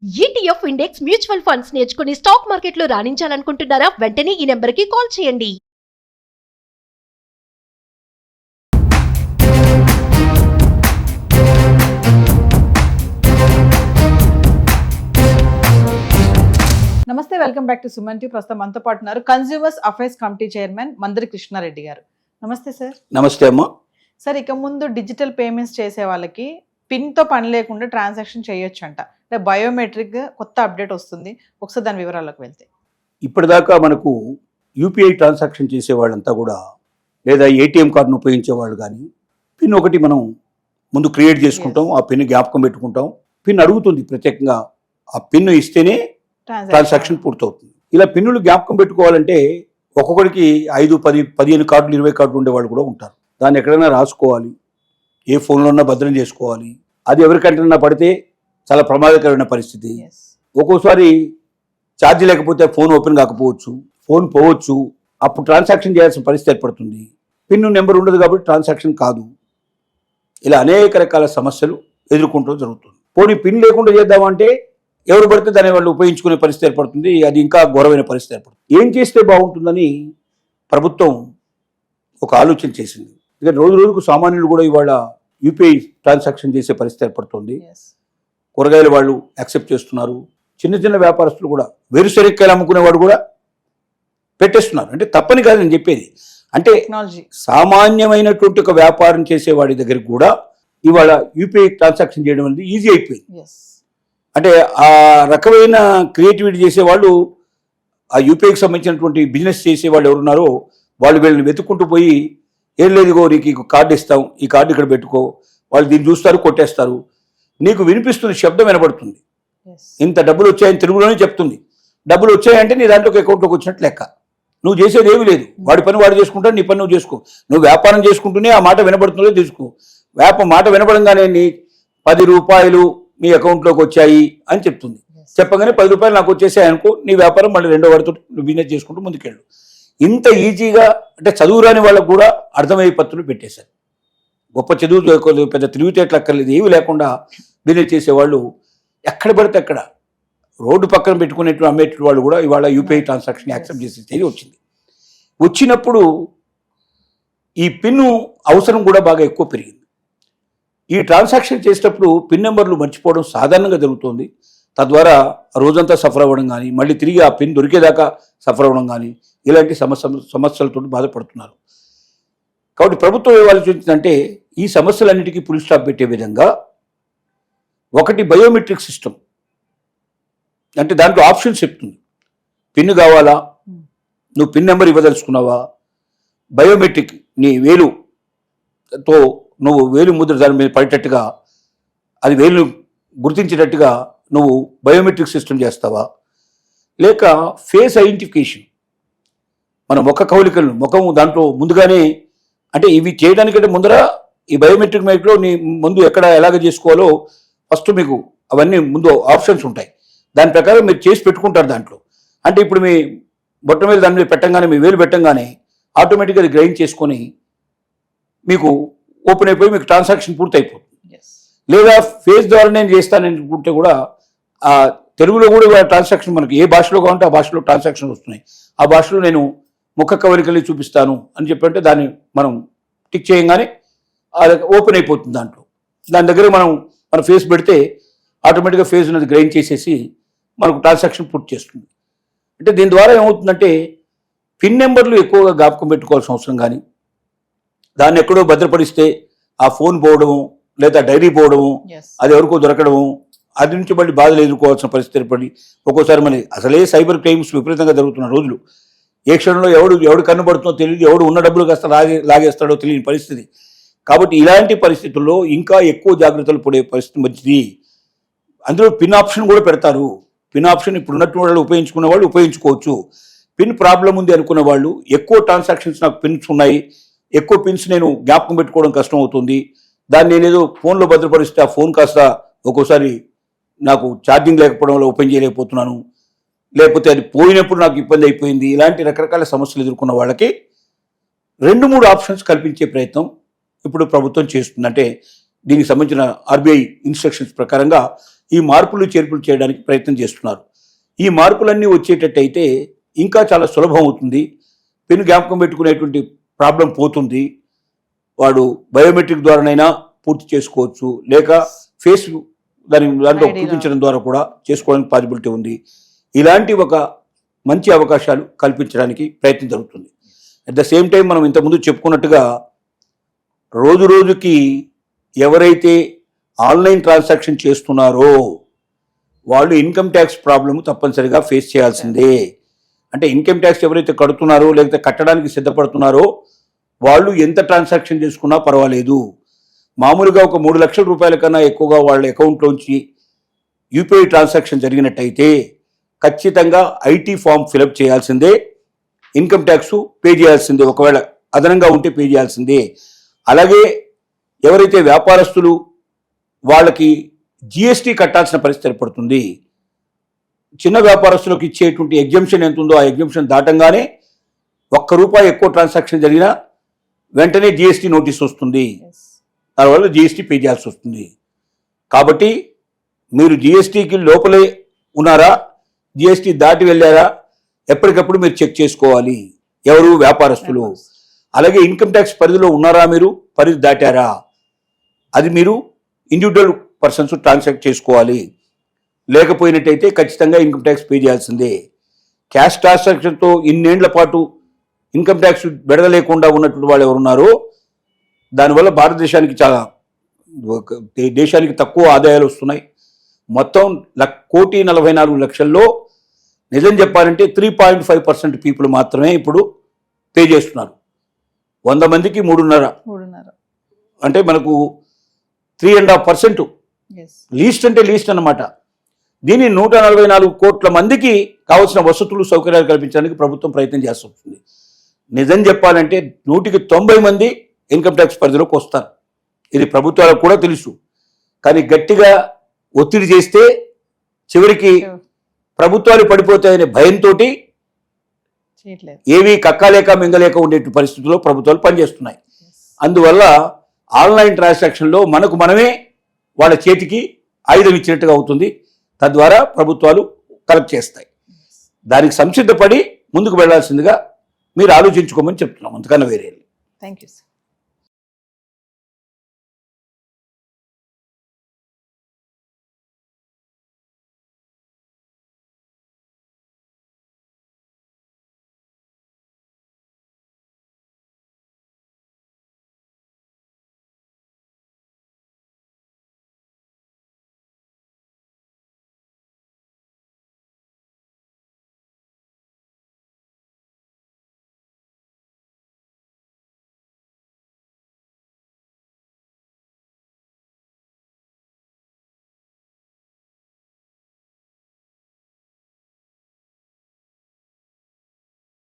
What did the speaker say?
ETF index mutual funds నేర్చుకుని stock మార్కెట్లో రాణించాలనుకుంటున్నారా? వెంటనే ఈ నెంబర్కి కాల్ చేయండి. నమస్తే, welcome back to Suman TV. ప్రస్తుతం మనతో పాటు ఉన్నారు consumers affairs committee chairman Mandari Krishna Reddy గారు. నమస్తే సార్. నమస్తే అమ్మా. సార్, ఇక ముందు డిజిటల్ పేమెంట్స్ చేసే వాళ్ళకి పిన్తో పని లేకుండా ట్రాన్సాక్షన్ చేయొచ్చు అంట. అంటే బయోమెట్రిక్ కొత్త అప్డేట్ వస్తుంది. ఒకసారి దాని వివరాలకు వెళ్తే, ఇప్పటిదాకా మనకు యూపీఐ ట్రాన్సాక్షన్ చేసే వాళ్ళంతా కూడా లేదా ఏటీఎం కార్డును ఉపయోగించే వాళ్ళు కానీ పిన్ ఒకటి మనం ముందు క్రియేట్ చేసుకుంటాం, ఆ పిన్ జ్ఞాపకం పెట్టుకుంటాం. పిన్ అడుగుతుంది ప్రత్యేకంగా, ఆ పిన్ ఇస్తేనే ట్రాన్సాక్షన్ పూర్తవుతుంది. ఇలా పిన్నులు జ్ఞాపకం పెట్టుకోవాలంటే ఒక్కొక్కడికి 5, 10, 15 కార్డులు 20 కార్డులు ఉండేవాళ్ళు కూడా ఉంటారు. దాన్ని ఎక్కడైనా రాసుకోవాలి, ఏ ఫోన్లో ఉన్నా భద్రం చేసుకోవాలి. అది ఎవరికంటైనా పడితే చాలా ప్రమాదకరమైన పరిస్థితి. ఒక్కోసారి ఛార్జ్ లేకపోతే ఫోన్ ఓపెన్ కాకపోవచ్చు, ఫోన్ పోవచ్చు, అప్పుడు ట్రాన్సాక్షన్ చేయాల్సిన పరిస్థితి ఏర్పడుతుంది. పిన్ నెంబర్ ఉండదు కాబట్టి ట్రాన్సాక్షన్ కాదు. ఇలా అనేక రకాల సమస్యలు ఎదుర్కొంటూ జరుగుతుంది. పోనీ పిన్ లేకుండా చేద్దామంటే ఎవరు పడితే దాన్ని వాళ్ళు ఉపయోగించుకునే పరిస్థితి ఏర్పడుతుంది. అది ఇంకా ఘోరమైన పరిస్థితి ఏర్పడుతుంది. ఏం చేస్తే బాగుంటుందని ప్రభుత్వం ఒక ఆలోచన చేసింది. ఇక రోజు రోజుకు సామాన్యులు కూడా ఇవాళ యూపీఐ ట్రాన్సాక్షన్ చేసే పరిస్థితి ఏర్పడుతుంది. కూరగాయలు వాళ్ళు యాక్సెప్ట్ చేస్తున్నారు. చిన్న చిన్న వ్యాపారస్తులు కూడా, వేరుశనక్కాయలు అమ్ముకునేవాడు కూడా పెట్టేస్తున్నారు. అంటే తప్పని కాదు నేను చెప్పేది. అంటే సామాన్యమైనటువంటి ఒక వ్యాపారం చేసేవాడి దగ్గరికి కూడా ఇవాళ యూపీఐ ట్రాన్సాక్షన్ చేయడం అనేది ఈజీ అయిపోయింది. అంటే ఆ రకమైన క్రియేటివిటీ చేసేవాళ్ళు, ఆ యూపీఐకి సంబంధించినటువంటి బిజినెస్ చేసేవాళ్ళు ఎవరున్నారో వాళ్ళు వీళ్ళని వెతుక్కుంటూ పోయి, ఏం లేదుగో నీకు కార్డు ఇస్తాం, ఈ కార్డు ఇక్కడ పెట్టుకో, వాళ్ళు దీన్ని చూస్తారు, కొట్టేస్తారు. నీకు వినిపిస్తున్న శబ్దం వినబడుతుంది, ఇంత డబ్బులు వచ్చాయని తెలుగులోనే చెప్తుంది. డబ్బులు వచ్చాయంటే నీ దాంట్లోకి అకౌంట్లోకి వచ్చినట్టు లెక్క. నువ్వు చేసేది ఏమీ లేదు, వాడి పని వాడు చేసుకుంటాడు, నీ పని నువ్వు చేసుకో. నువ్వు వ్యాపారం చేసుకుంటూనే ఆ మాట వినబడుతుందో తీసుకో. మాట వినబడంగానే నీ 10 రూపాయలు మీ అకౌంట్లోకి వచ్చాయి అని చెప్తుంది. చెప్పగానే 10 రూపాయలు నాకు వచ్చేసాయి అనుకో, నీ వ్యాపారం మళ్ళీ రెండో వాడితో నువ్వు బిజినెస్ చేసుకుంటూ ముందుకెళ్ళు. ఇంత ఈజీగా, అంటే చదువు రాని వాళ్ళకు కూడా అర్థమయ్యే పత్రులు పెట్టేశారు. గొప్ప చదువు, పెద్ద తిరుగుతేట్లు అక్కర్లేదు, ఏవి లేకుండా బిజినెస్ చేసేవాళ్ళు ఎక్కడ పడితే అక్కడ రోడ్డు పక్కన పెట్టుకునేట్టు అమ్మేట వాళ్ళు కూడా ఇవాళ యూపీఐ ట్రాన్సాక్షన్ యాక్సెప్ట్ చేసే స్టేజ్ వచ్చింది. వచ్చినప్పుడు ఈ పిన్ను అవసరం కూడా బాగా ఎక్కువ పెరిగింది. ఈ ట్రాన్సాక్షన్ చేసేటప్పుడు పిన్ నెంబర్లు మర్చిపోవడం సాధారణంగా జరుగుతుంది. తద్వారా రోజంతా సఫర్ అవ్వడం కానీ, మళ్ళీ తిరిగి ఆ పిన్ దొరికేదాకా సఫర్ అవ్వడం కానీ, ఇలాంటి సమస్యలతో బాధపడుతున్నారు. కాబట్టి ప్రభుత్వం ఏం ఆలోచించిందంటే, ఈ సమస్యలన్నిటికీ ఫుల్ స్టాప్ పెట్టే విధంగా ఒకటి బయోమెట్రిక్ సిస్టమ్, అంటే దాంట్లో ఆప్షన్స్ చెప్తుంది. పిన్ కావాలా, నువ్వు పిన్ నెంబర్ ఇవ్వదలుచుకున్నావా, బయోమెట్రిక్ నీ వేలుతో నువ్వు వేలు ముద్ర దాని మీద పడేటట్టుగా, అది వేలు గుర్తించేటట్టుగా నువ్వు బయోమెట్రిక్ సిస్టమ్ చేస్తావా, లేక ఫేస్ ఐడెంటిఫికేషన్, మన ముఖం దాంట్లో ముందుగానే, అంటే ఇవి చేయడానికంటే ముందర ఈ బయోమెట్రిక్ మైక్లో నీ ముందు ఎక్కడ ఎలాగ చేసుకోవాలో ఫస్ట్ మీకు అవన్నీ ముందు ఆప్షన్స్ ఉంటాయి. దాని ప్రకారం మీరు చేసి పెట్టుకుంటారు దాంట్లో. అంటే ఇప్పుడు మీ బొట్ట మీద దాని మీద పెట్టంగానే, మీ వేలు పెట్టంగానే ఆటోమేటిక్గా అది గ్రైండ్ చేసుకొని మీకు ఓపెన్ అయిపోయి మీకు ట్రాన్సాక్షన్ పూర్తి అయిపోతుంది. లేదా ఫేస్ ద్వారా నేను చేస్తాననుకుంటే కూడా ఆ తెలుగులో కూడా ట్రాన్సాక్షన్ మనకి ఏ భాషలో కావాలంటే ఆ భాషలో ట్రాన్సాక్షన్ వస్తున్నాయి. ఆ భాషలో నేను ముఖ కవలికలు చూపిస్తాను అని చెప్పంటే దాన్ని మనం టిక్ చేయగానే అది ఓపెన్ అయిపోతుంది. దాని దగ్గర మన ఫేస్ పెడితే ఆటోమేటిక్గా ఫేస్ అనేది గ్రైండ్ చేసేసి మనకు ట్రాన్సాక్షన్ పూర్తి చేస్తుంది. అంటే దీని ద్వారా ఏమవుతుందంటే పిన్ నెంబర్లు ఎక్కువగా జ్ఞాపకం పెట్టుకోవాల్సిన అవసరం కానీ, దాన్ని ఎక్కడో భద్రపరిస్తే ఆ ఫోన్ పోవడము, లేదా డైరీ పోవడము, అది ఎవరికో దొరకడము, అది నుంచి మళ్ళీ బాధలు ఎదుర్కోవాల్సిన పరిస్థితి ఏర్పడి, ఒక్కోసారి మనకి అసలే సైబర్ క్రైమ్స్ విపరీతంగా జరుగుతున్న రోజులు, ఏ క్షణంలో ఎవడు కన్నుబడుతుందో తెలియదు, ఎవడు ఉన్న డబ్బులు కాస్త లాగేస్తాడో తెలియని పరిస్థితి. కాబట్టి ఇలాంటి పరిస్థితుల్లో ఇంకా ఎక్కువ జాగ్రత్తలు పడే పరిస్థితి మంచిది. అందులో పిన్ ఆప్షన్ కూడా పెడతారు. పిన్ ఆప్షన్ ఇప్పుడు ఉన్నట్టు వాళ్ళు ఉపయోగించుకునే వాళ్ళు ఉపయోగించుకోవచ్చు. పిన్ ప్రాబ్లం ఉంది అనుకున్న వాళ్ళు, ఎక్కువ ట్రాన్సాక్షన్స్ నాకు పిన్స్ ఉన్నాయి, ఎక్కువ పిన్స్ నేను జ్ఞాపకం పెట్టుకోవడం కష్టం అవుతుంది, దాన్ని నేనేదో ఫోన్లో భద్రపరిస్తే ఆ ఫోన్ కాస్త ఒక్కోసారి నాకు ఛార్జింగ్ లేకపోవడం వల్ల ఓపెన్ చేయలేకపోతున్నాను, లేకపోతే అది పోయినప్పుడు నాకు ఇబ్బంది అయిపోయింది, ఇలాంటి రకరకాల సమస్యలు ఎదుర్కొన్న వాళ్ళకి 2-3 ఆప్షన్స్ కల్పించే ప్రయత్నం ఇప్పుడు ప్రభుత్వం చేస్తుంది. అంటే దీనికి సంబంధించిన ఆర్బీఐ ఇన్స్ట్రక్షన్స్ ప్రకారంగా ఈ మార్పులు చేర్పులు చేయడానికి ప్రయత్నం చేస్తున్నారు. ఈ మార్పులన్నీ వచ్చేటట్టయితే ఇంకా చాలా సులభం అవుతుంది. పిన్ జ్ఞాపకం పెట్టుకునేటువంటి ప్రాబ్లం పోతుంది. వాడు బయోమెట్రిక్ ద్వారానైనా పూర్తి చేసుకోవచ్చు, లేక ఫేస్ దాంట్లో ID చూపించడం ద్వారా కూడా చేసుకోవడానికి పాసిబిలిటీ ఉంది. ఇలాంటి ఒక మంచి అవకాశాలు కల్పించడానికి ప్రయత్నం జరుగుతుంది. అట్ ద సేమ్ టైం మనం ఇంతకుముందు చెప్పుకున్నట్టుగా రోజు రోజుకి ఎవరైతే ఆన్లైన్ ట్రాన్సాక్షన్ చేస్తున్నారో వాళ్ళు ఇన్కమ్ ట్యాక్స్ ప్రాబ్లమ్ తప్పనిసరిగా ఫేస్ చేయాల్సిందే. అంటే ఇన్కమ్ ట్యాక్స్ ఎవరైతే కడుతున్నారో లేకపోతే కట్టడానికి సిద్ధపడుతున్నారో వాళ్ళు ఎంత ట్రాన్సాక్షన్ చేసుకున్నా పర్వాలేదు. మామూలుగా ఒక 3 లక్షల రూపాయల కన్నా ఎక్కువగా వాళ్ళ అకౌంట్లోంచి యూపీఐ ట్రాన్సాక్షన్ జరిగినట్టయితే ఖచ్చితంగా ఐటీ ఫామ్ ఫిలప్ చేయాల్సిందే, ఇన్కమ్ ట్యాక్స్ పే చేయాల్సిందే, ఒకవేళ అదనంగా ఉంటే పే చేయాల్సిందే. అలాగే ఎవరైతే వ్యాపారస్తులు వాళ్ళకి జిఎస్టీ కట్టాల్సిన పరిస్థితి ఏర్పడుతుంది. చిన్న వ్యాపారస్తులకు ఇచ్చేటువంటి ఎగ్జంప్షన్ ఎంత ఉందో ఆ ఎగ్జంప్షన్ దాటంగానే ₹1 ఎక్కువ ట్రాన్సాక్షన్ జరిగినా వెంటనే జిఎస్టీ నోటీస్ వస్తుంది. దానివల్ల జిఎస్టీ పే చేయాల్సి వస్తుంది. కాబట్టి మీరు జిఎస్టీకి లోపలే ఉన్నారా, జిఎస్టీ దాటి వెళ్ళారా, ఎప్పటికప్పుడు మీరు చెక్ చేసుకోవాలి. ఎవరు? వ్యాపారస్తులు. అలాగే ఇన్కమ్ ట్యాక్స్ పరిధిలో ఉన్నారా, మీరు పరిధి దాటారా, అది మీరు ఇండివిజువల్ పర్సన్స్ ట్రాన్సాక్ట్ చేసుకోవాలి. లేకపోయినట్టయితే ఖచ్చితంగా ఇన్కమ్ ట్యాక్స్ పే చేయాల్సిందే. క్యాష్ ట్రాన్సాక్షన్తో ఇన్నేళ్ల పాటు ఇన్కమ్ ట్యాక్స్ బెడద లేకుండా ఉన్నటువంటి వాళ్ళు ఎవరున్నారో దానివల్ల భారతదేశానికి చాలా దేశానికి తక్కువ ఆదాయాలు వస్తున్నాయి. మొత్తం 1,44,00,000 నిజం చెప్పాలంటే 3.5% పీపుల్ మాత్రమే ఇప్పుడు పే చేస్తున్నారు. 100 మందికి 3.5 అంటే మనకు 3.5% లీస్ట్ అంటే లీస్ట్ అన్నమాట. దీన్ని 144 కోట్ల మందికి కావాల్సిన వసతులు సౌకర్యాలు కల్పించడానికి ప్రభుత్వం ప్రయత్నం చేస్తుంది. నిజం చెప్పాలంటే 100కి 90 మంది ఇన్కమ్ ట్యాక్స్ పరిధిలోకి వస్తారు. ఇది ప్రభుత్వాలకు కూడా తెలుసు. కానీ గట్టిగా ఒత్తిడి చేస్తే చివరికి ప్రభుత్వాలు పడిపోతాయనే భయంతో ఏవి కక్కాలేక మింగలేక ఉండే పరిస్థితుల్లో ప్రభుత్వాలు పనిచేస్తున్నాయి. అందువల్ల ఆన్లైన్ ట్రాన్సాక్షన్లో మనకు మనమే వాళ్ళ చేతికి ఆయుధం ఇచ్చినట్టుగా అవుతుంది. తద్వారా ప్రభుత్వాలు కలెక్ట్ చేస్తాయి. దానికి సంసిద్ధపడి ముందుకు వెళ్లాల్సిందిగా మీరు ఆలోచించుకోమని చెప్తున్నాం. అంతకన్నా వేరే. Thank you sir.